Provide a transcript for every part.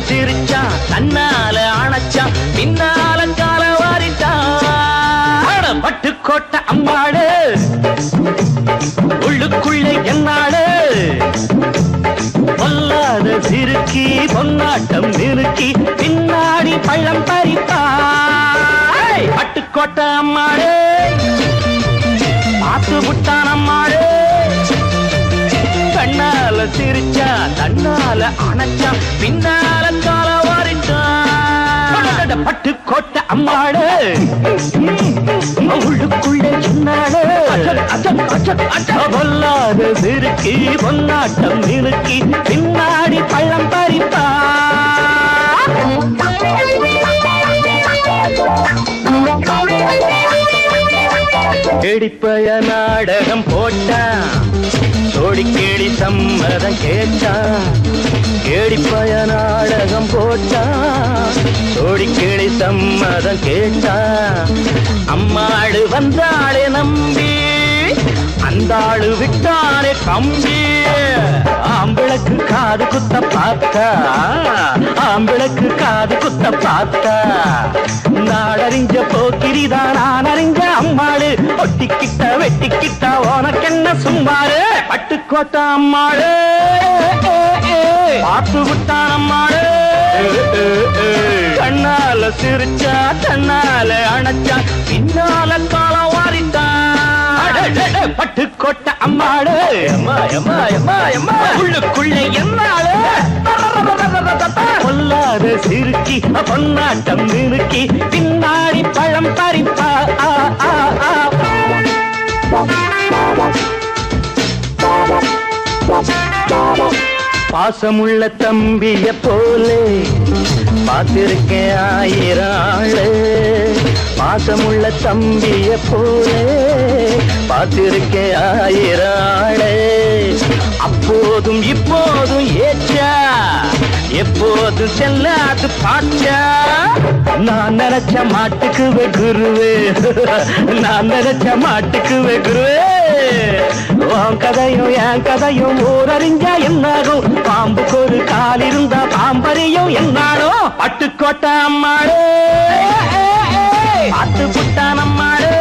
சிரிச்சா தன்னால அணைச்சா பின்னால கால வாரிட்டான் பட்டுக்கோட்டை அம்மாடு உள்ளுக்குள்ளே என்னாடு பொல்லாத சிறுக்கி பொன்னாட்டம் நிறுக்கி பின்னாடி பள்ளம் பறிப்பா பட்டுக்கோட்டை அம்மாடு பார்த்து விட்டான் அம்மாடு கண்ணால சிரிச்சா தன்னால அணைச்சா பின்னால கால வாரிட்டான் பட்டுக்கோட்டை அம்மாடு உள்ளுக்குள்ளே சொன்னாடு பொல்லாத சிறுக்கி பொன்னாட்டம் நிறுக்கி பின்னாடி பள்ளம் பறிப்பா கேடிப்பய நாடகம் போட்டான் சோடி கேடி சம்மதம் கேட்டான் கேடிப்பய நாடகம் போட்டான் சோடி கேடி சம்மதம் கேட்டான் அம்மாடு வந்தாளே நம்பி அந்த ஆளு விட்டானே கம்பி ஆம்பிளக்கு காது குத்த பார்த்தா ஆம்பிளக்கு காது குத்த பார்த்தா நாடறிஞ்ச போக்கிரிதான் நான் அறிஞ்ச அம்மாளு ஒட்டிக்கிட்ட வெட்டிக்கிட்ட உனக்கென்ன சும்மாரு பட்டுக்கோட்டை அம்மாளு பார்த்து விட்டான் அம்மாளு கண்ணால சிரிச்சா தன்னால அணைச்சா பின்னால காலம் வாரிட்டான் பட்டுக்கோட்டை அம்மாடு உள்ளுக்குள்ளே என்னாடு பொல்லாத சிறுக்கி பொன்னாட்டம் நிறுக்கி பின்னாடி பழம் பறிப்பா பாசமுள்ள தம்பிய போலே பார்த்திருக்கேன் ஆயிரம் ஆளு பாசமுள்ள தம்பிய போலே பார்த்திருக்கேன் ஆயிரம் ஆளு அப்போதும் இப்போதும் ஏச்சா எப்போதும் செல்லாது பாச்சா நான் நினைச்ச மாட்டுக்கு குருவே நான் நினைச்ச மாட்டுக்கு குருவே உன் கதையும் என் கதையும் ஊரறிஞ்சா என்னாகும் பாம்புக்கு ஒரு கால் இருந்தா பாம்பறியும் என்னானோ பட்டுக்கோட்டை அம்மாடு பார்த்து புட்டான் அம்மாடு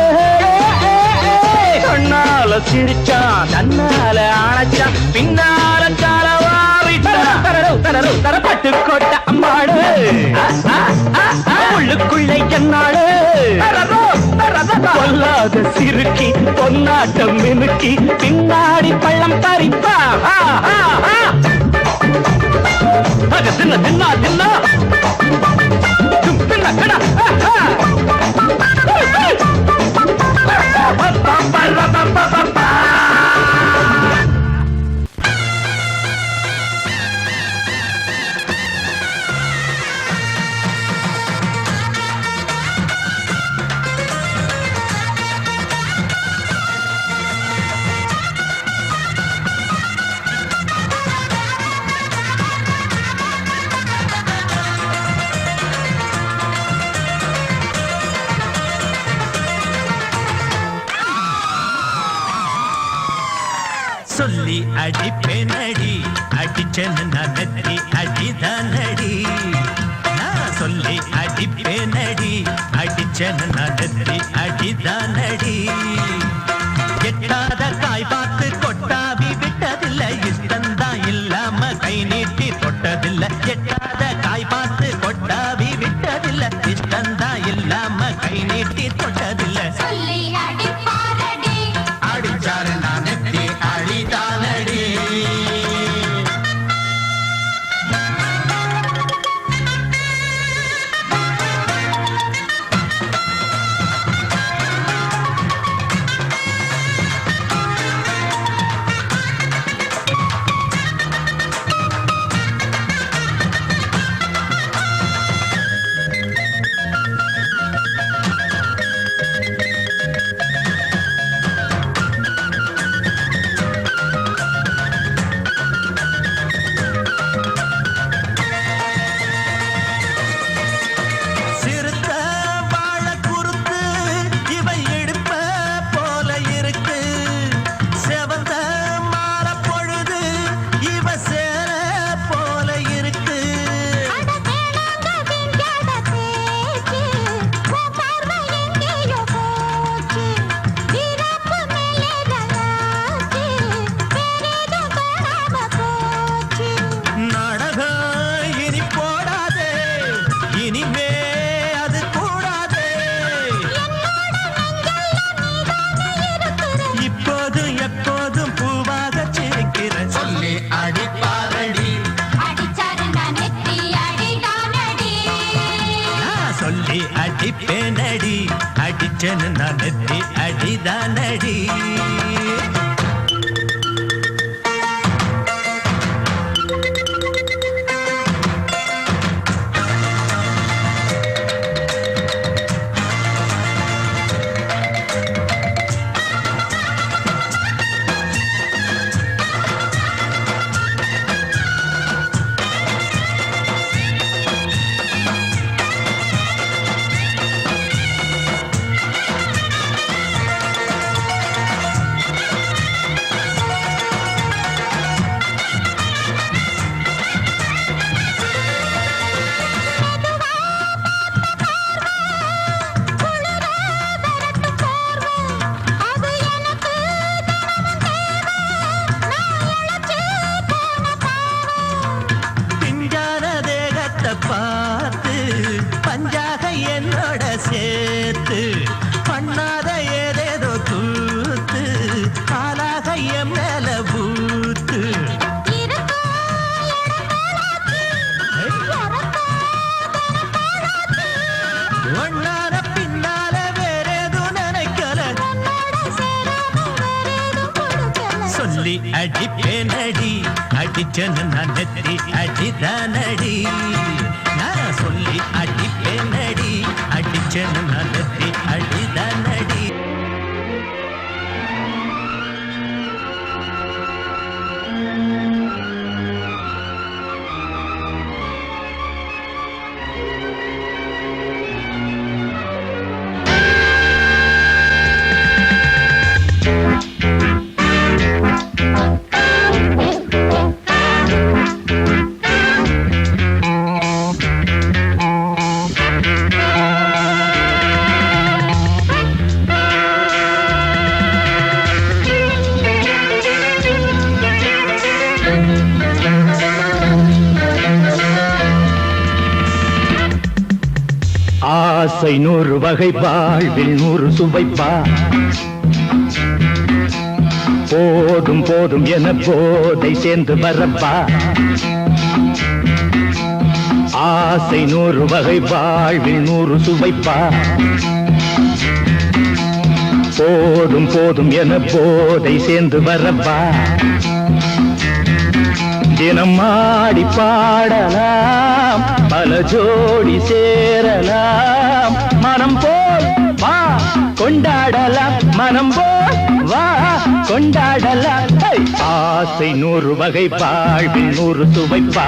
கண்ணால சிரிச்சா தன்னால அணைச்சா பின்னால கால பட்டுக்கோட்டை அம்மாடு உள்ளுக்குள்ளே என்னாடு பொல்லாத சிறுக்கி பொன்னாட்டம் மினுக்கி பின்னாடி பள்ளம் பறிப்பா தின்ன தின்னா தின்னா தின்ன கடா சொல்லி அடிப்பேனடி அடிச்சேன்னு நான் நெத்தி அடிதானடி நான் சொல்லி அடிப்பேனடி அடிச்சேன்னு நான் நெத்தி அடிதானடி எட்டாத காய் பார்த்து கொட்டாவி விட்டதில்லை இஷ்டந்தான் இல்லாம கை நீட்டி தொட்டதில்லை எட்டாத காய் பார்த்து கொட்டாவி விட்டதில்லை இஷ்டந்தான் இல்லாம கை நீட்டி தொட்டதில்லை அடிச்சாரு நான் நெத்தி அழிதானடி அடிப்பேனடி அடிச்சனு நான் நெத்தி அடிதானடி பார்த்து பஞ்சாக என்னோட சேர்த்து பண்ணாத ஏதேதோ கூத்து ஆளாக என் மேல பூத்து ஒன்னார பின்னால வேறேதும் நினைக்கல சொல்லி அடிப்பேனடி அடிச்சனு நான் நெத்தி அடிதானடி நான் சொல்லி அடிப்பேனடி அடிச்சனு நான் நெத்தி அடிதானடி ஆசை 100 வகை வாழ்வில் 100 சுவைப்பா போதும் போதும் என போதை சேர்ந்து வரப்பா ஆசை 100 வகை வாழ்வில் 100 சுவைப்பா போதும் போதும் என போதை சேர்ந்து வரப்பா தினம் ஆடி பாடலாம் பல ஜோடி சேரலாம் மனம் போல் வா கொண்டாடலாம் மனம் போல் வா கொண்டாடலாம் ஆசை 100 வகை வாழ்வில் 100 சுவைப்பா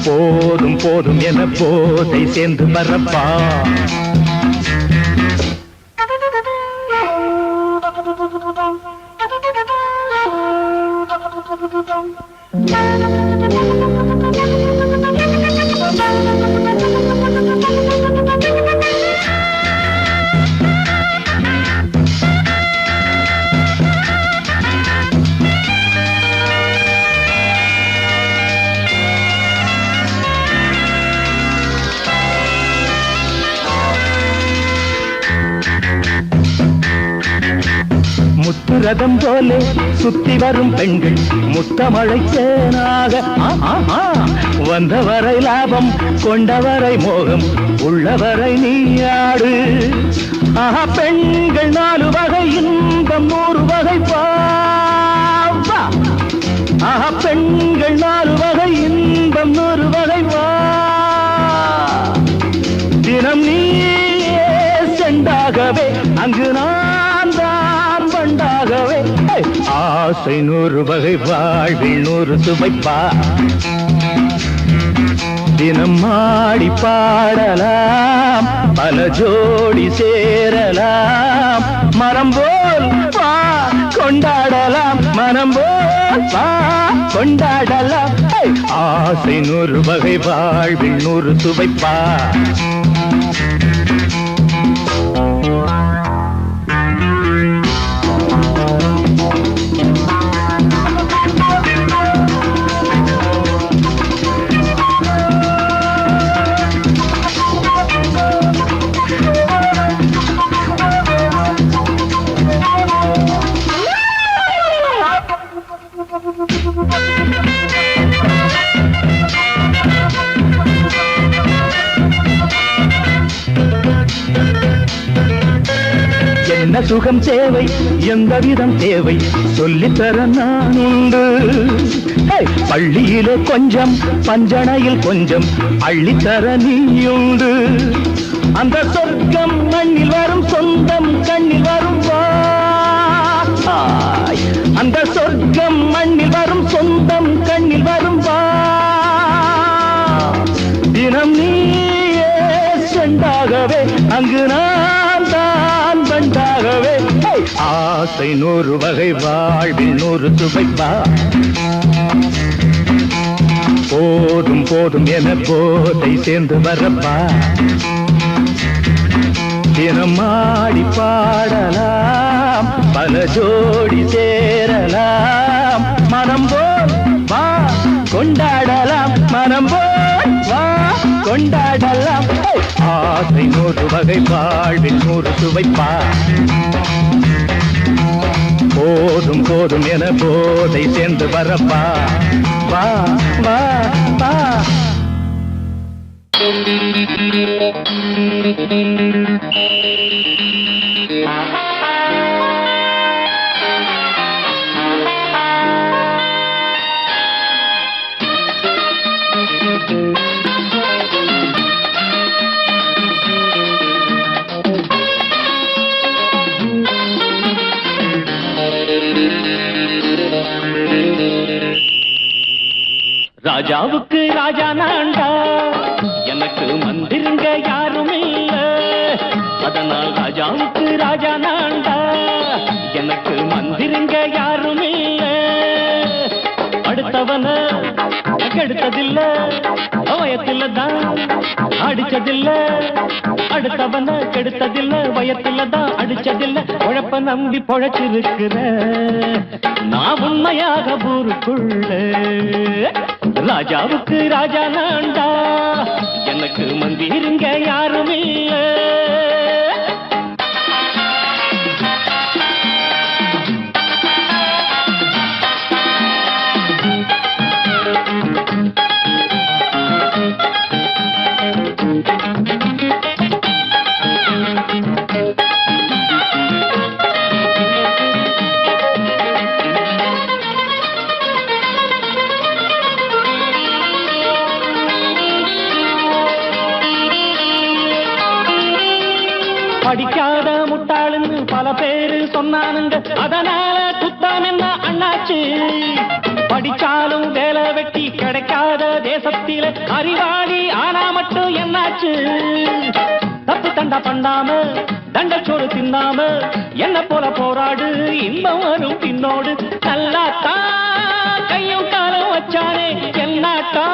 போதும் போதும் என போதை சேர்ந்து வரப்பா முத்துரதம் போலே சுத்தி வரும் பெண்கள் முத்தமழை தேனாக வந்தவரை லாபம் கொண்டவரை மோகம் உள்ளவரை நீயாடு பெண்கள் 4 வகை இன்பம் 100 வகை பாவா பெண்கள் 4 வகை இன்பம் 100 வகை வா தினம் நீயே செண்டாகவே அங்கு நான் தான் வண்டாகவே ஆசை 100 வகை வாழ்வில் 100 சுவைப்பா தினம் ஆடி பாடலாம் பல ஜோடி சேரலாம் மனம் போல் வா கொண்டாடலாம் மனம் போல் வா கொண்டாடலாம் ஆசை 100 வகை வாழ்வில் 100 சுவைப்பா சுகம் தேவை எந்த விதம் தேவை சொல்லித்தர நான் உண்டு. பள்ளியிலே கொஞ்சம் பஞ்சனையில் கொஞ்சம் அள்ளித்தர நீயுண்டு. அந்த சொர்க்கம் மண்ணில் வரும் சொந்தம் கண்ணில் வரும் அந்த சொர்க்கம் மண்ணில் வரும் சொந்தம் கண்ணில் வரும் தினம் நீயே செண்டாகவே அங்கு நான் தான் பண்டாகவே. ஆசை 100 வகை வாழ்வில் 100 சுவைப்பா. போதும் போதும் என போதை சேர்ந்து வரப்பா. தினம் ஆடி பாடலாம் பல ஜோடி சேரலாம். மனம் போல் வா கொண்டாடலாம் மனம் போல் வா கொண்டாடலாம். ஆசை 100 வகை வாழ்வில் 100 சுவைப்பா. போதும் போதும் என போதை சேர்ந்து வரப்பா. வா வா வா. ராஜாவுக்கு ராஜா நான்டா எனக்கு மந்திருங்க யாரும் இல்ல. அதனால் ராஜாவுக்கு ராஜா நான்டா எனக்கு மந்திருங்க யாரும் இல்ல. அடுத்தவன கெடுத்ததில்ல வயத்தில தான் அடிச்சதில்ல. அடுத்தவன கெடுத்ததில்ல வயத்தில தான் அடிச்சதில்ல. உழப்ப நம்பி பொழைச்சிருக்கிற நான் உண்மையாக ஊருக்குள்ள. ராஜாவுக்கு ராஜா நான்டா எனக்கு மந்திருங்க யாரும் இல்ல. படிக்காத முட்டாளுன்னு பல பேரு சொன்னானுங்க. அதனால குத்தம் என்ன அண்ணாச்சு. படிச்சாலும் வேலை வெட்டி கிடைக்காத தேசத்தில அறிவாளி ஆனா மட்டும் என்னாச்சு. தப்பு தண்டா பண்ணாம தண்டச்சோறு தின்னாம என்ன போல போராடு இன்பம் வரும் பின்னோடு. நல்லாத்தான் கையும் காலம் வச்சானே என்னாட்டா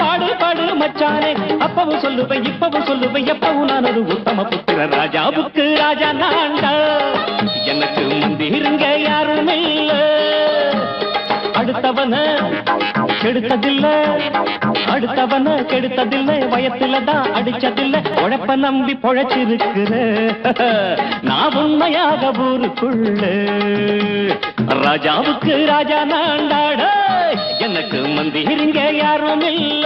பாடு பாடு மச்சானே. அப்பவும் சொல்லுவேன் இப்பவும் சொல்லுவேன் எப்பவும் நான் ஒரு உத்தம புத்திர. ராஜாவுக்கு ராஜா நான்டா எனக்கு மந்திருங்க யாரும் இல்ல. அடுத்தவன கெடுத்ததில்ல அடுத்தவன கெடுத்ததில்லை வயத்தில தான் அடிச்சதில்ல. உழைப்ப நம்பி பொழைச்சிருக்கிற நான் உண்மையாக ஊருக்குள்ள. ராஜாவுக்கு ராஜா நான்டாட எனக்கு மந்திருங்க யாரும் இல்ல.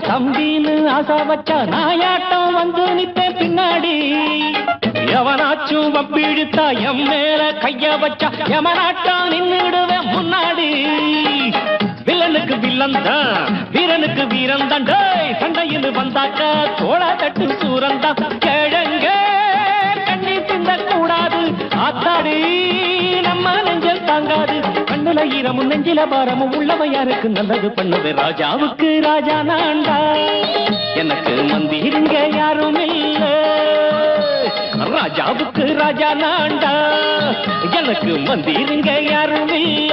தம்பின்னு ஆசா வச்சா நாயாட்டம் வந்து நிப்பேன் பின்னாடி. எவனாச்சும் வப்பிழுத்தா எம் மேல கைய வச்சா எவனாட்டம் நின்னுடுவேன் முன்னாடி. வில்லனுக்கு வில்லன் தான் வீரனுக்கு வீரன் தான். சண்டையில் வந்தாக்கா தோளா தட்டு சூரன் தான். கிழங்க கண்ணி திந்த கூடாது ஆத்தாடி நம்ம நெஞ்சல் தாங்காது. கண்ணுல ஈரமும் நெஞ்சில பாரமும் உள்ளவன் யாருக்கு நல்லது பண்ணுது. ராஜாவுக்கு ராஜா நான்டா எனக்கு மந்திருங்க யாரும் இல்ல. ராஜாவுக்கு ராஜா நான்டா எனக்கு மந்திருங்க யாரும் இல்ல.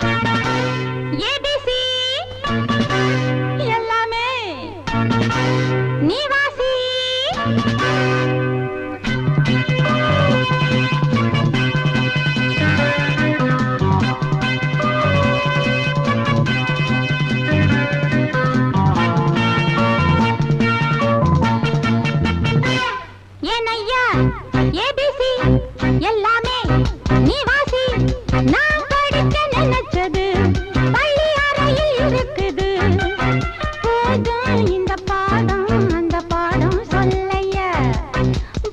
ஏபிசி எல்லாமே நீ வாசி. ஏனையா ஏபிசி எல்லாமே நீ வாசி. நான் படிக்க நினைச்சது பள்ளி அறையில் இருக்குது. போதும் இந்த பாடம் அந்த பாடம் சொல்லையா.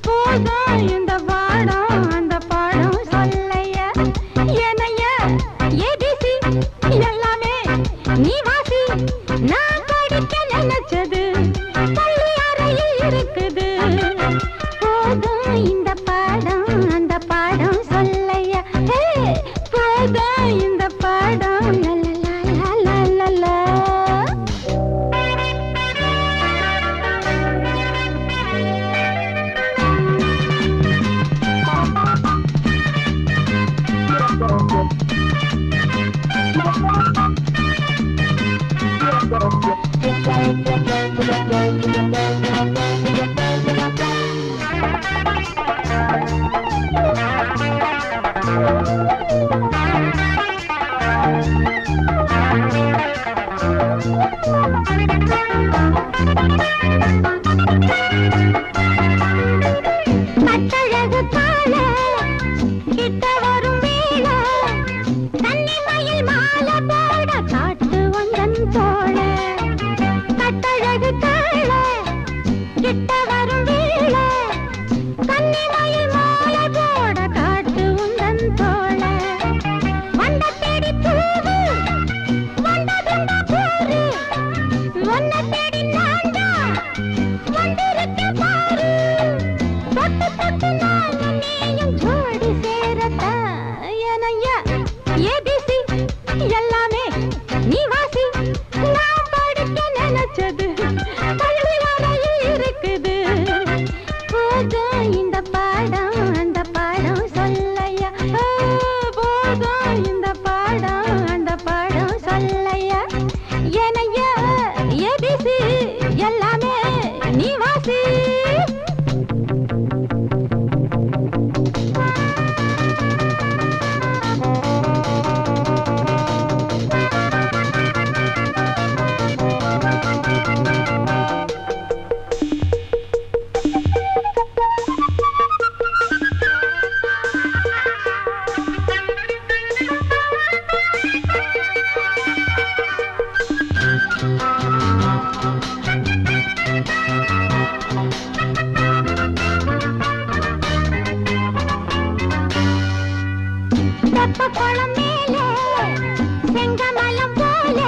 போதும் இந்த பாடம் அந்த பாடம் சொல்லையா. ஏனையா ஏபிசி எல்லாமே நீ வாசி. நான் படிக்க நினைச்சது பள்ளி அறையில் இருக்குது. போதும் இந்த பாடம் அந்த பாடம் சொல்லையா. போதும் இந்த பாடம் லலலலலலலா. கட்டழகு கால கிட்ட வரும் வேளை கன்னிமயில் மாலை போட காட்டு வந்தன் தோள. கட்டழகு கால கிட்ட வரும் வேளை கன்னிமயில் மாலை போட காட்டு வந்தன் தோள. வண்ட தேடி பூவு வண்டதுண்ட போரு வண்ண தேடி நான்தா வண்டிருக்க பாரு. தொட்டு தொட்டு நானும் நீயும் ஜோடி சேரத்தா. ஏனையா ஏபிசி எல்லாமே நீ வாசி. நான் படிக்க நினைச்சது பள்ளி அறையில் இருக்குது. போதும் இந்த பாடம் அந்த பாடம் சொல்லையா. போதும் இந்த பாடம் அந்த பாடம் சொல்லையா. ஏனையா ஏபிசி எல்லாமே நீ வாசி. தெப்பக்குளம் மேலே செங்கமலம் போல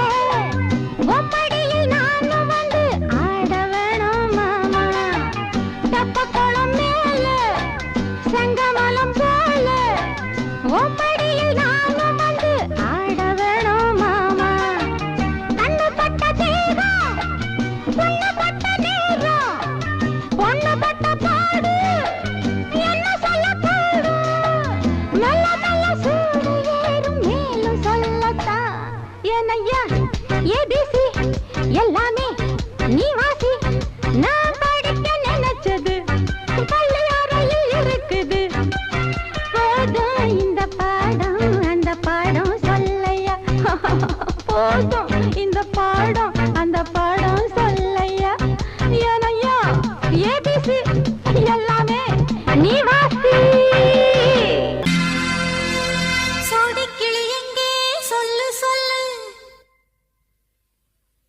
ஒப்படியில் நானும் வந்து ஆட வேணும் மாமா. தெப்பக்குளம் மேலே செங்கமலம் போல ஒப்படியில் நானும் வந்து ஆட வேணும் மாமா. கண்ணு பட்ட தேகம் பொண்ணு பட்ட நேரம் பொண்ணு பட்ட பாடு என்ன சொல்ல பாடு. மெல்ல மெல்ல சூடு ஏறும் மேலும் சொல்லத்தான். ஏனையா ஏபிசி எல்லாமே நீ வாசி. நான் படிக்க நினைச்சது பள்ளி அறையில் இருக்குது. போதும் இந்த பாடம் அந்த பாடம் சொல்லையா. போதும் இந்த பாடம் அந்த பாடம் சொல்லையா. ஏனையா ஏபிசி எல்லாமே நீ வாசி. சோடிக்கிளி எங்கே சொல்லு சொல்லு.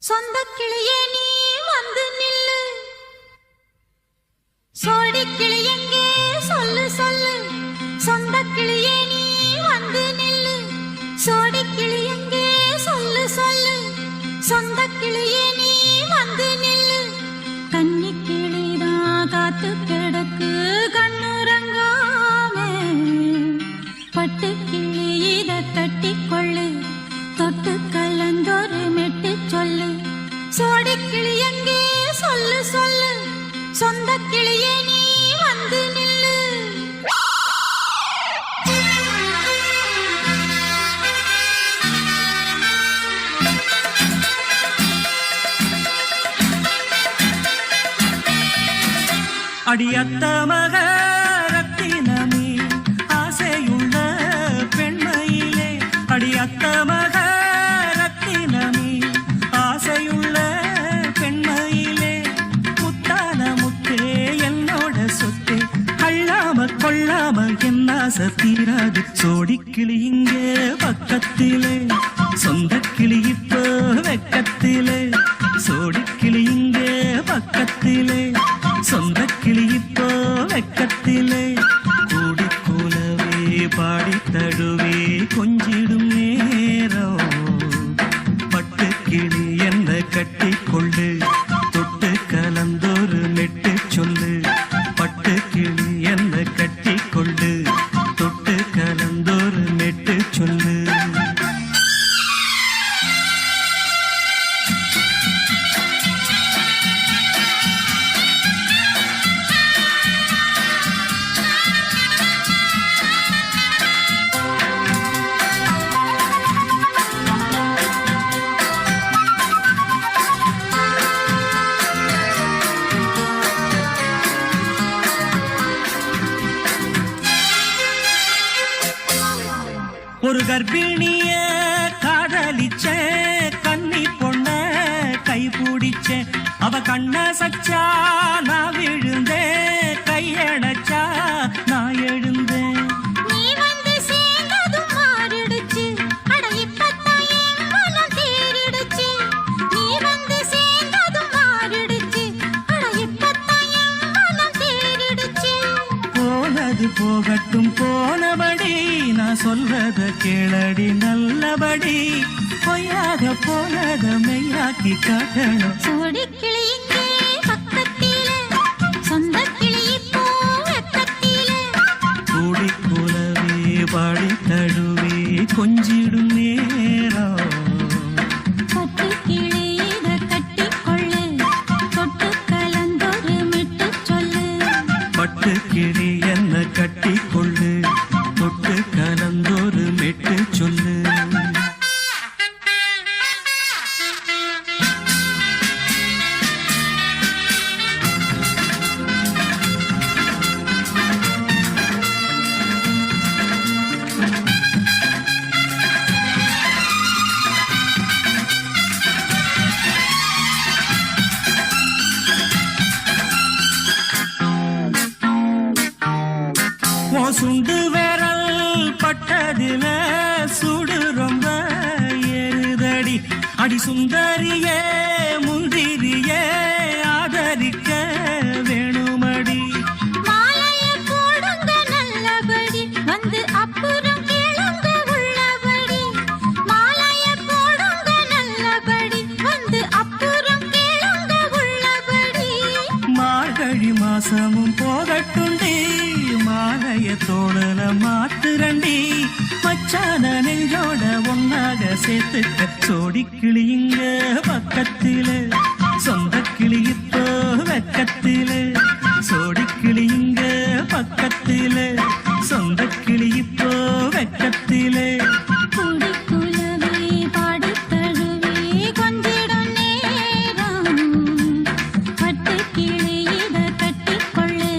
சொந்த கிளியே நீ வந்து நில்லு. சோடிக்கிளி எங்கே சொல்லு சொல்லு. சொந்த கிளியே நீ வந்து நில்லு. சோடிக்கிளி எங்கே சொல்லு சொல்லு. சொந்த கிளியே நீ வந்து நில்லு. கன்னி கிளிதான் காத்து கிடக்கு கண்ணுறங்காமே. பட்டு கிளி இத தட்டிக்கொள்ளு. தொட்டு கலந்தொரு மெட்டு சொல்லு. சோடிக்கிளி எங்கே சொல்லு சொல்லு. சொந்த கிளியே நீ வந்து நில்லு. அடியத்த மக ரத்தினமே ஆசையுள்ள பெண்மையிலே அடியத்த மக ரத்தினமே ஆசையுள்ள பெண்மையிலே முத்தான முத்தே என்னோட சொத்தே அள்ளாம கொள்ளாம என்ன தீராது சோடிக்கிளி இங்கே பக்கத்திலே சொந்த கிளி இப்போ வெக்கத்திலே சோடிக்கிளி இங்கே பக்கத்திலே சொந்த கிளி இப்போ வெக்கத்திலே கூடி கூலவே பாடி தழுவே கொஞ்சிடும் நேரம் பட்டு கிளி என்ன கட்டி கொள்ளு தொட்டு கலந்தொரு மெட்டு சொல்லு பட்டு கிளி என்ன கட்டி கொள்ளு தொட்டு கலந்தொரு மெட்டு சொல்லு ஒரு கர்ப்பிணிய காதலிச்ச கண்ணி பொண்ண கை பிடிச்ச அவ கண்ண சச்சா நான் விழுந்தேன் கையடைச்சா நான் எழுந்தேன் நீ வந்து சேர்ந்ததும் மாறிடுச்சு அட இப்பத்தான் என் மனம் தேறிடுச்சு நீ வந்து சேர்ந்ததும் மாறிடுச்சு அட இப்பத்தான் என் மனம் தேறிடுச்சு போனது போகட்டும் போனபடி நான் சொல்றத கேளடி நல்லபடி பொய்யாக போனத மெய்யாக்கி காட்டணும் சோடிக்கிளி இங்கே பக்கத்திலே சொந்த கிளி இப்போ வெக்கத்திலே கூடி கூலவே பாடி தழுவே கொஞ்சிடும் நேரம் பட்டு கிளி இத கட்டிக்கொள்ளு தொட்டு கலந்தொரு மெட்டு சொல்லு பட்டு கிளி என்ன கட்டி கொள்ளு தொட்டு கலந்தொரு மெட்டு சொல்லு சுண்டு விரல் பட்டதில சுடு ரொம்ப ஏறுதடி அடி சுந்தரியே முந்திரியே ஆதரிக்க வேணுமடி மாலைய போடுங்க நல்லபடி வந்து அப்புறம் கேளுங்க உள்ளபடி மாலைய போடுங்க நல்லபடி வந்து அப்புறம் கேளுங்க உள்ளபடி மார்கழி மாசமும் போகட்டுண்டி மாலைய தோழல மாத்துரண்டி மச்சான நெஞ்சோட ஒன்னாக சேர்த்துக்க சோடிக்கிளி இங்க பக்கத்திலே சொந்த கிளி இப்போ வெக்கத்திலே சோடிக்கிளி இங்க பக்கத்திலே சொந்த கிளி இப்போ வெக்கத்திலே கூடி குலவே பாடி தழுவே கொஞ்சிடும் நேரம் பட்டு கிளி இத கட்டிக்கொள்ளு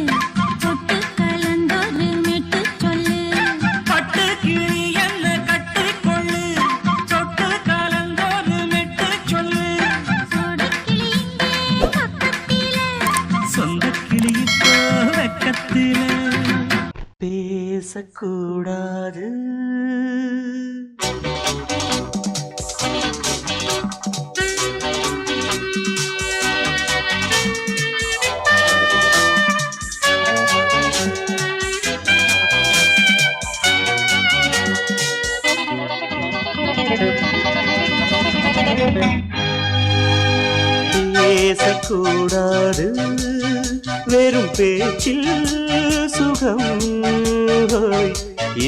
தொட்டு கலந்தொரு மெட்டு சொல்லு பட்டு கிளி என்ன கட்டிக்கொள்ளு தொட்டு கலந்தொரு மெட்டு சொல்லு சோடிக்கிளி இங்கே பக்கத்திலே சொந்த கிளி இப்போ வெக்கத்திலே பேசக்கூடாது பேசக்கூடாது வெறும் பேச்சில் சுகம்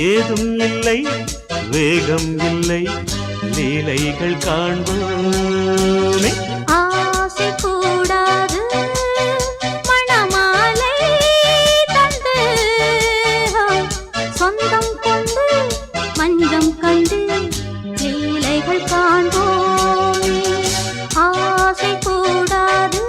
ஏதும் இல்லை வேகம் இல்லை லீலைகள் காண்போமே ஆசை கூடாது மணமாலை தந்து சொந்தம் கொண்டு மஞ்சம் கண்டு லீலைகள் காண்போமே ஆசை கூடாது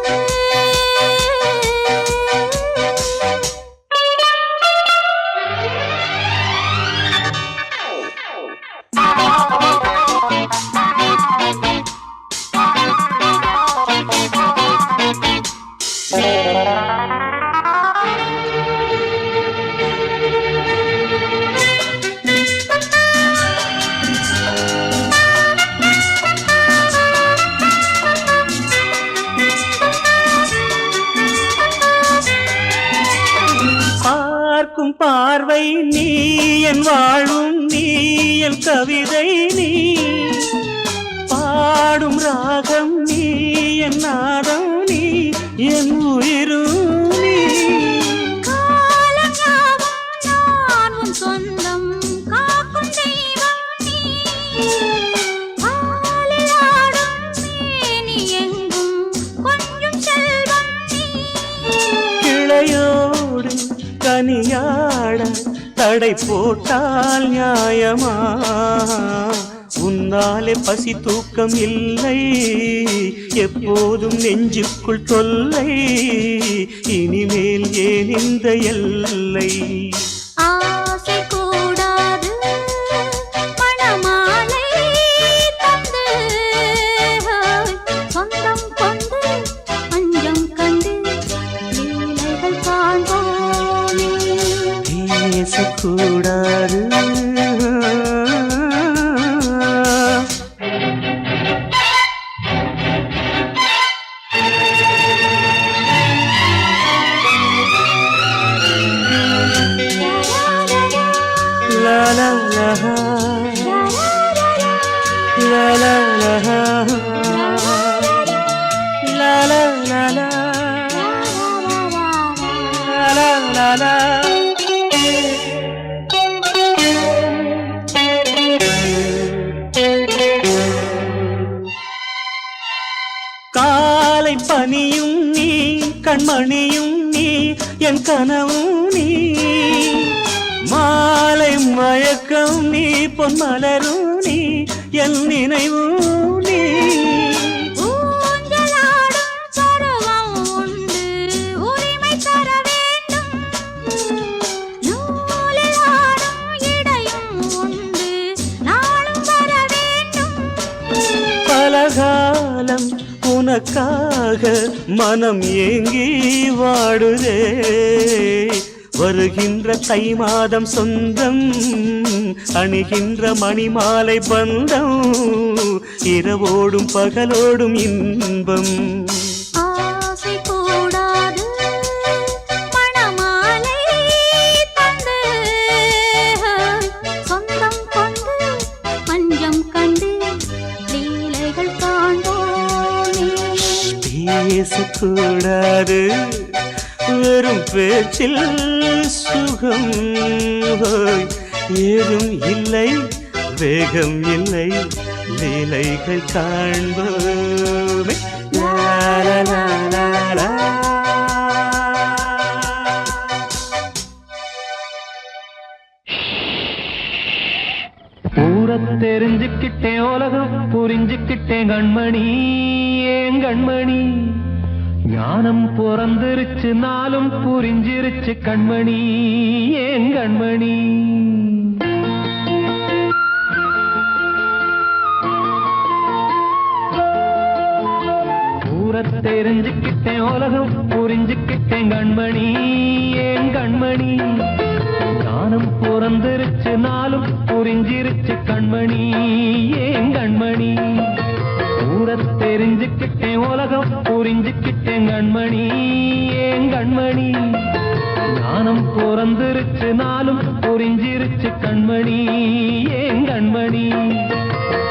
பார்க்கும் பார்வை நீ என் வாழும் நீ என் கவிதை நீ பாடும் ராகம் நீ என் நாதம் நீ என் உயிரும் நீ காலங்காவும் நான் உன் சொந்தம் காக்கும் தெய்வம் நீ ஆலில் ஆடும் மேனி எங்கும் கொஞ்சம் செல்வம் நீ கிளையோடு கனியாட தடை போட்டால் நியாயமா உன்னாலே பசி தூக்கம் இல்லை எப்போதும் நெஞ்சுக்குள் தொல்லை இனிமேல் ஏன் இந்த எல்லை ஆசை கூடாது மணமாலை தந்து சொந்தம் கொண்டு பஞ்சம் கண்டு லீலைகள் காண்போமே பேசக்கூடாது La la la la la la la la la la la la la காலை பனியும் நீ கண்மணியும் நீ என் கனவும் நீ மாலை மயக்கம் நீ பொன்மலரும் நீ என் நினைவும் நீ ஊஞ்சலாடும் பருவம் உண்டு உரிமை தர வேண்டும் நூலில் ஆடும் இடையும் உண்டு நாளும் வர வேண்டும் பலகாலம் உனக்காக மனம் ஏங்கி வாடுதே வருகின்ற தை மாதம் சொந்தம் அணிகின்ற மணிமாலை பந்தம் இரவோடும் பகலோடும் இன்பம் ஆசை கூடாது மணமாலை தந்து சொந்தம் கொண்டு பஞ்சம் கண்டு லீலைகள் காண்போமே பேசக்கூடாது வெறும் பேச்சில் சுகம் ஏதும் இல்லை வேகம் இல்லை லீலைகள் காண்போமே லா லா லா லா லா. ஊரத் தெரிஞ்சுக்கிட்டேன் உலகம் புரிஞ்சுக்கிட்டேன் கண்மணி ஏன் கண்மணி ஞானம் பிறந்திருச்சு நாளும் புரிஞ்சிருச்சு கண்மணி ஏன் கண்மணி ஊரத் தெரிஞ்சுக்கிட்டேன் உலகம் புரிஞ்சுக்கிட்டேன் கண்மணி ஏன் கண்மணி ஞானம் பிறந்திருச்சு நாளும் புரிஞ்சிருச்சு கண்மணி ஏன் கண்மணி ஊரத் தெரிஞ்சுக்கிட்டேன் உலகம் புரிஞ்சுக்கிட்டேன் கண்மணி ஏன் கண்மணி ஞானம் பிறந்திருச்சு நாளும் புரிஞ்சிருச்சு கண்மணி ஏன் கண்மணி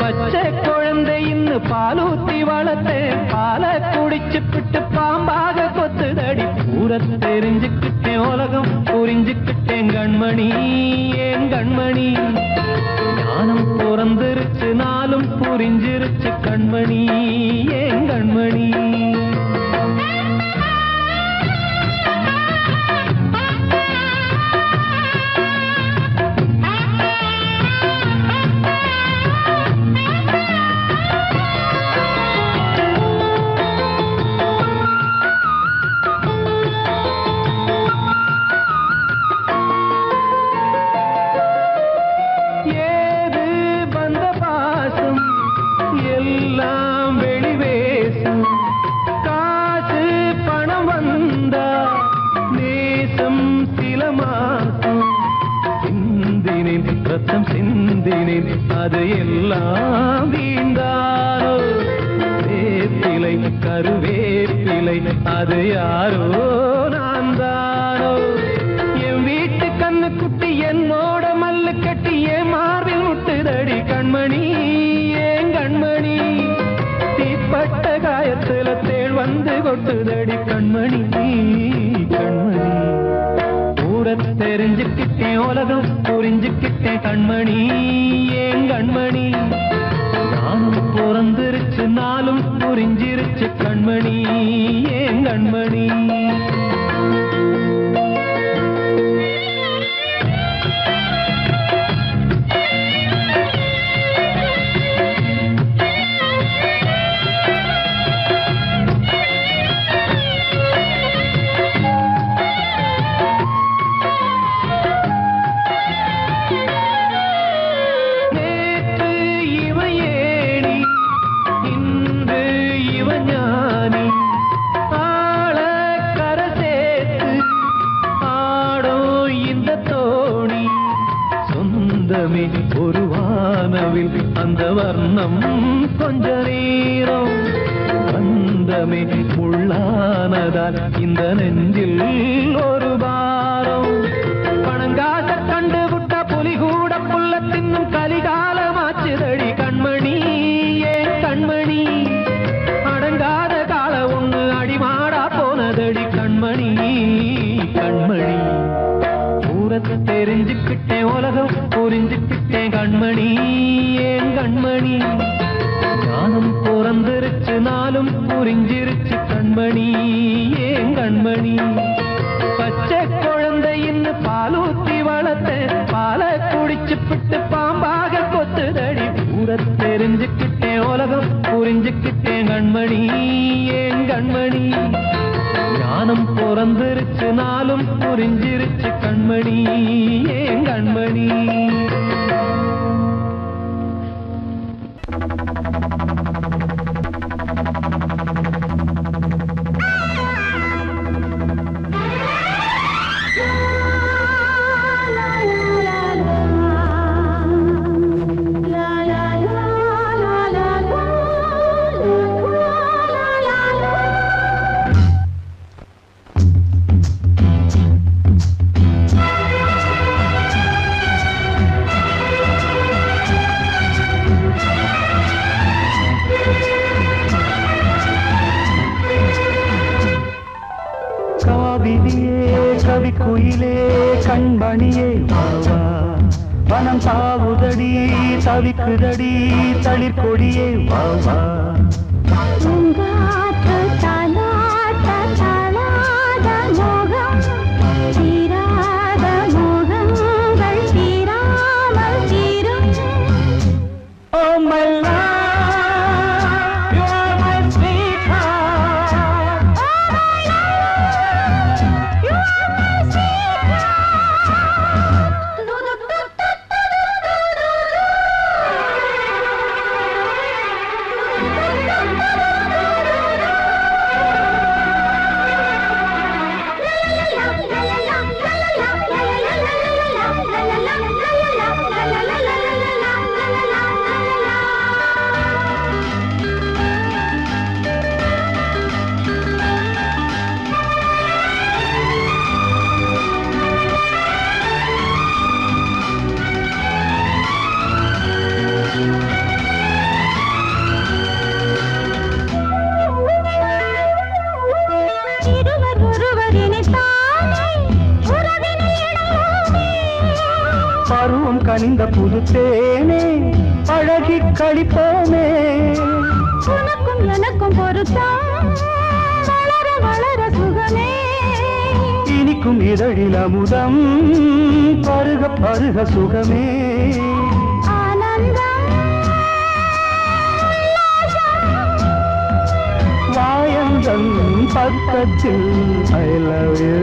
பச்சை குழந்தை இன்னும் பாலூத்தி வளர்த்தேன் பாலை குடிச்சு பிட்டு பாம்பாக கொத்துதடி ஊரத் தெரிஞ்சுக்கிட்டேன் உலகம் புரிஞ்சுக்கிட்டேன் கண்மணி ஏன் கண்மணி ஞானம் பிறந்திருச்சு நாளும் புரிஞ்சிருச்சு கண்மணி ஏன் கண்மணி அது எல்லாம் வீண்டாரோ வேப்பிலை கருவேப்பிலை அது யாரோ நான் தானோ என் வீட்டு சில்லு குட்டி என்னோட மல்லு கட்டி ஏன் மார்பில் முட்டுதடி கண்மணி ஏன் கண்மணி தீப்பட்ட காயத்துல தேள் வந்து கொட்டுதடி கண்மணி கண்மணி ஊர தெரிஞ்சுக்கிட்டேன் உலகம் புரிஞ்சுக்கிட்டேன் கண்மணி ஏன் கண்மணி நானும் பிறந்திருச்சு நாளும் புரிஞ்சிருச்சு கண்மணி ஏன் கண்மணி ஒரு வானவில் அந்த வர்ணம் கொஞ்ச நேரம் வந்தமே உள்ளானதால் இந்த நெஞ்சில் ஒரு பாரம் பணங்காச கண்டு விட்ட புலி கூட புல்ல தின்னும் கலிகாலமாச்சுதடி கண்மணி ஏன் கண்மணி அடங்காத கால ஒண்ணு அடிமாடா போனதடி கண்மணி கண்மணி தெரிஞ்சுக்கிட்டேன் உலகம் புரிஞ்சுக்கிட்டேன் கண்மணி ஏன் கண்மணி ஞானம் பிறந்திருச்சு நாளும் புரிஞ்சிருச்சு கண்மணி ஏன் கண்மணி பச்சை குழந்தையின் பாலூத்தி வளர்த்த பாலை குடிச்சு பிட்டு பாம்பாக கொத்துதடி ஊர தெரிஞ்சுக்கிட்டேன் உலகம் புரிஞ்சுக்கிட்டேன் கண்மணி ஏன் கண்மணி ஞானம் பிறந்திருச்சு நாளும் புரிஞ்சிருச்சு கண்மணி ஏன் கண்மணி குயிலே கண்மணியே வாவா வனம் பாவுதடி தவிக்குதடி தளிர் கொடியே வாவா பருவம் கனிந்த புது தேனே அழகி கழிப்போமே உனக்கும் எனக்கும் பொருத்தம் வளர வளர சுகமே இனிக்கும் இதழில் அமுதம் பருக பருக சுகமே வாயந்தன் பக்கத்தில் I love you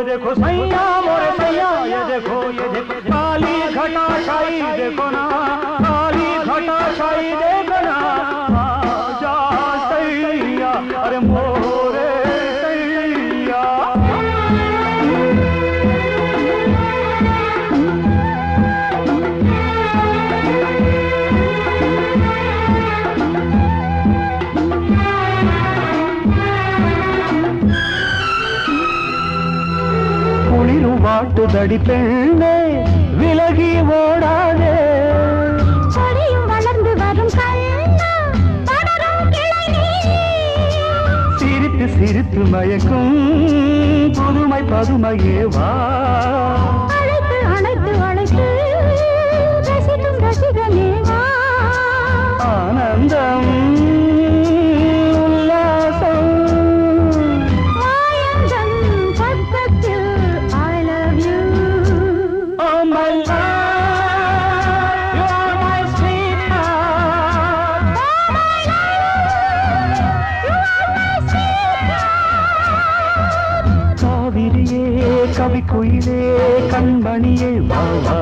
देखो सैया मोरे सैया ये देखो काली घटा शाही देखो ना काली घटा शाही देखो ना जा सैया अरे मोरे सैया வாட்டுதடி பெண்ணே விலகி ஓடாதே கொடியும் வளர்ந்து வரும் கண்ணா படரும் கிளை நீ சிரித்து சிரித்து மயக்கும் புதுமை பதுமையே வா அழைத்து அழைத்து அழைத்து ரசிக்கும் ரசிகனே வா ஆனந்தம் உல்லாசம் மாயந்தன் பக்கத்தில் I love you Oh my love, you are my sweetheart. காவிரியே கவிக்குயிலே கண்மணியே வா வா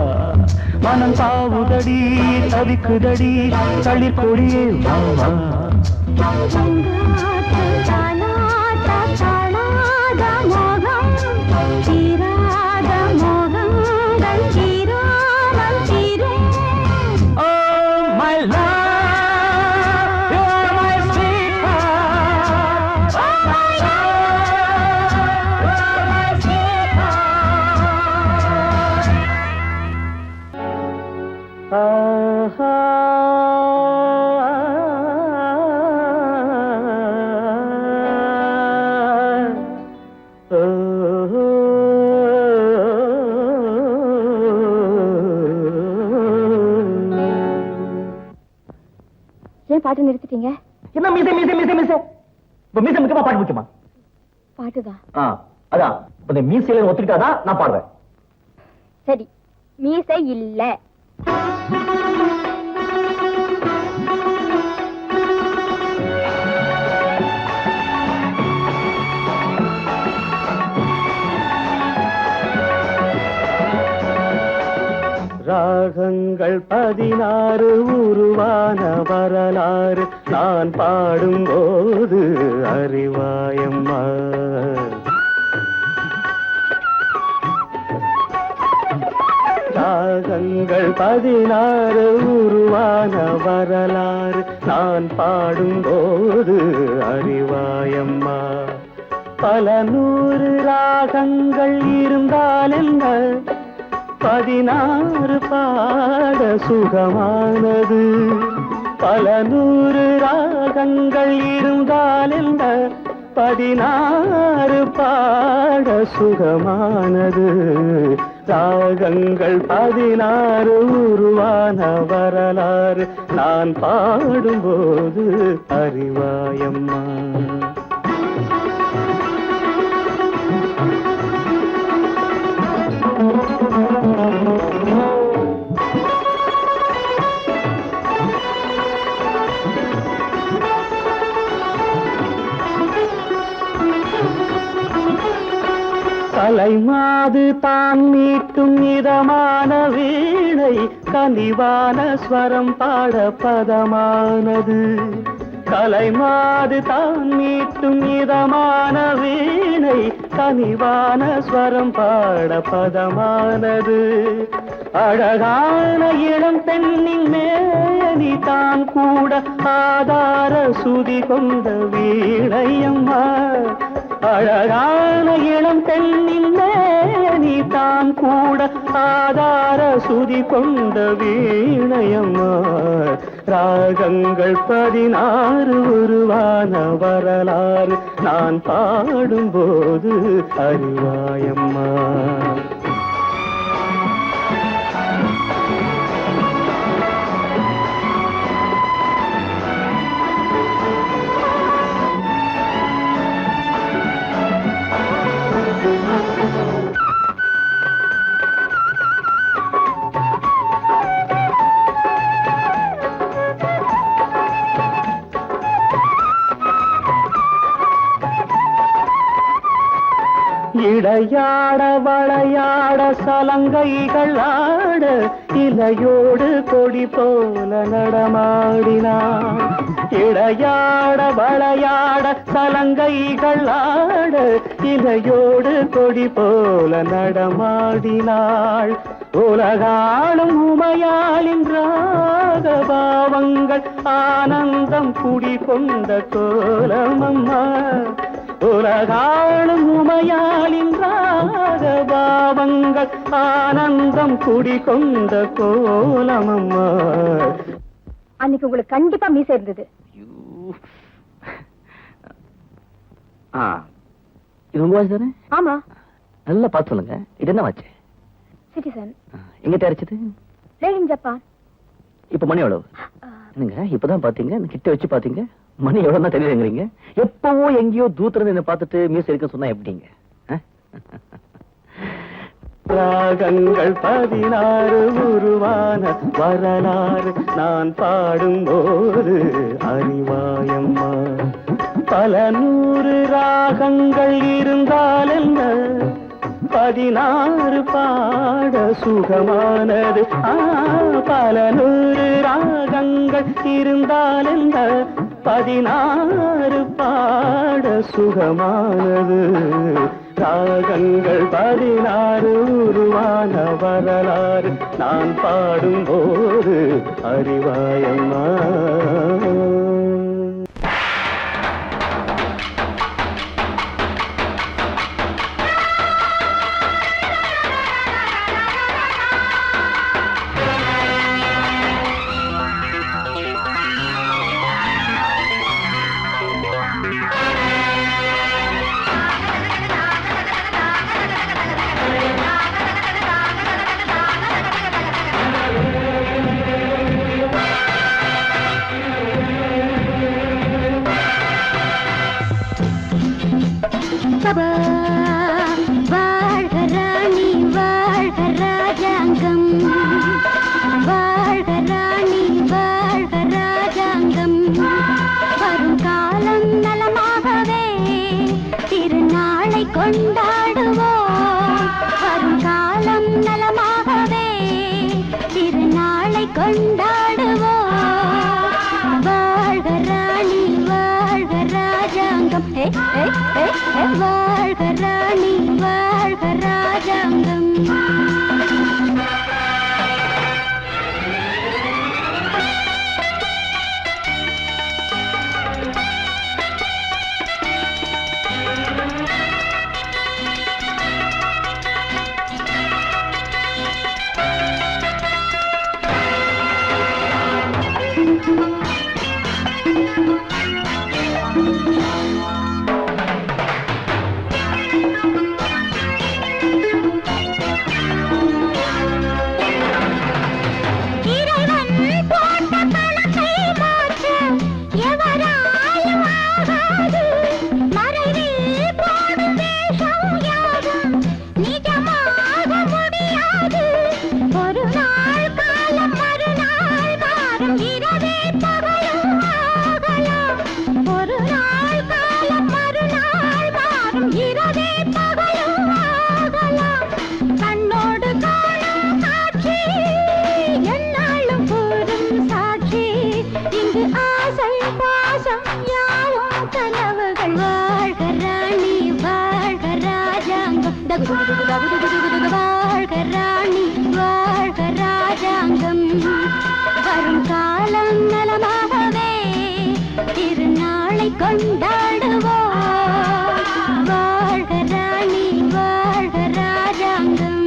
மனம் தாவுதடி தவிக்குதடி தளிர் கொடியே வா வா Oh my love, you are my sweetheart. Oh my love, you are my sweetheart. ஏன் பாட்டு நிறுத்திட்டீங்க? என்ன மீசை மீசை மீசை மீசை இப்ப மீசை முக்கியமா பாட்டு முக்கியமா? பாட்டுதான். அதான் இந்த மீசையில ஒத்துக்கிட்டாதான் நான் பாடுவேன். சரி, மீசை இல்ல. ராகங்கள் 16 உருவான வரலாறு நான் பாடும்போது அறிவாயம்மா ராகங்கள் 16 உருவான வரலாறு நான் பாடும்போது அறிவாயம்மா பல 100 ராகங்கள் இருந்தால் என்ன 16 பாட சுகமானது பல 100 ராகங்கள் இருந்தால் என்ன 16 பாட சுகமானது ராகங்கள் 16 உருவான வரலாறு நான் பாடும்போது அறிவாயம்மா கலைமாது தான் மீட்டும் இதமான வீணை கனிவான ஸ்வரம் பாட பதமானது கலைமாது தான் மீட்டும் இதமான வீணை கனிவான ஸ்வரம் பாட பதமானது அழகான இளம் பெண்ணின் மேனி தான் கூட ஆதார சுதி கொண்ட வீணையம்மா அழகான இளம் பெண்ணின் மேனி தான் கூட ஆதார சுதி கொண்ட வீணையம்மா ராகங்கள் 16 உருவான வரலாறு நான் பாடும்போது அறிவாயம்மா இடையாட வளையாட சலங்கைகள் ஆட இலையோடு கொடி போல நடமாடினான் இடையாட வளையாட சலங்கைகள் ஆட இலையோடு கொடி போல நடமாடினாள் உலகாளும் உமையாளின் ராகபாவங்கள் ஆனந்தம் குடி கொண்ட கோலமம்மா உலகாளும் உமையாளின் ராகபாவங்கள் ஆனந்தம் குடிகொண்ட கோலமம்மா. அன்னைக்கு உங்களுக்கு கண்டிப்பா மீசை இருந்தது. இது உங்க வாட்ச் தானே? ஆமா. நல்லா பார்த்து சொல்லுங்க. இது என்ன வாட்ச்? சிட்டிசன். எங்க தயாரிச்சது? Made in Japan. இப்ப மணி எவ்வளவு? என்னங்க இப்பதான் பாத்தீங்க, கிட்ட வச்சு பாத்தீங்க, மணி எவ்வளவு தான் தெரியுதுங்கிறீங்க. எப்பவோ எங்கேயோ தூத்துல என்ன பார்த்துட்டு மியூசிக் இருக்குன்னு சொன்னா எப்படிங்க? ராகங்கள் 16 உருவான வரலாறு நான் பாடும்போது அறிவாயம்மா. பல 100 ராகங்கள் இருந்தால் என்ன, 16 பாட சுகமானது. பல 100 ராகங்கள் இருந்தால் என்ன, 16 பாட சுகமானது. ராகங்கள் 16 உருவான வரலாறு நான் பாடும்போது அறிவாயம்மா. வாழ்க ராணி வாழ்க ராஜாங்கம், வாழ்க ராணி வாழ்க ராஜாங்கம். வரும் காலம் நலமாகவே திருநாளை கொண்டாடுவோம். வரும் காலம் நலமாகவே திருநாளை கொண்டாடுவோம். வாழ்க ராணி வாழ்க ராஜாங்கம், வாழ்க ராணி வாழ்க ராஜாங்கம். வாழ்க ராணி வாழ்க ராஜாங்கம். வரும் காலம் நலமாகவே திருநாளை கொண்டாடுவோம். வாழ்க ராணி வாழ்க ராஜாங்கம்.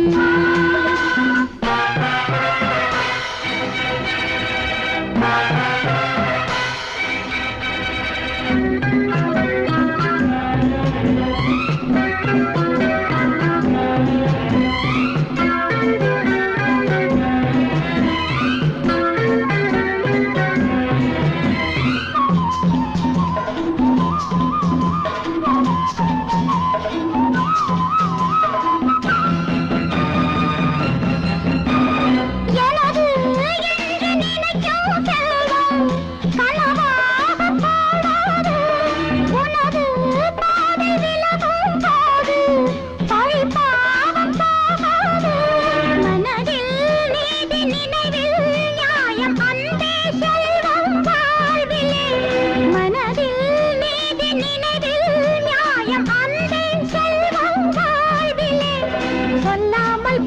சொல்லாமல்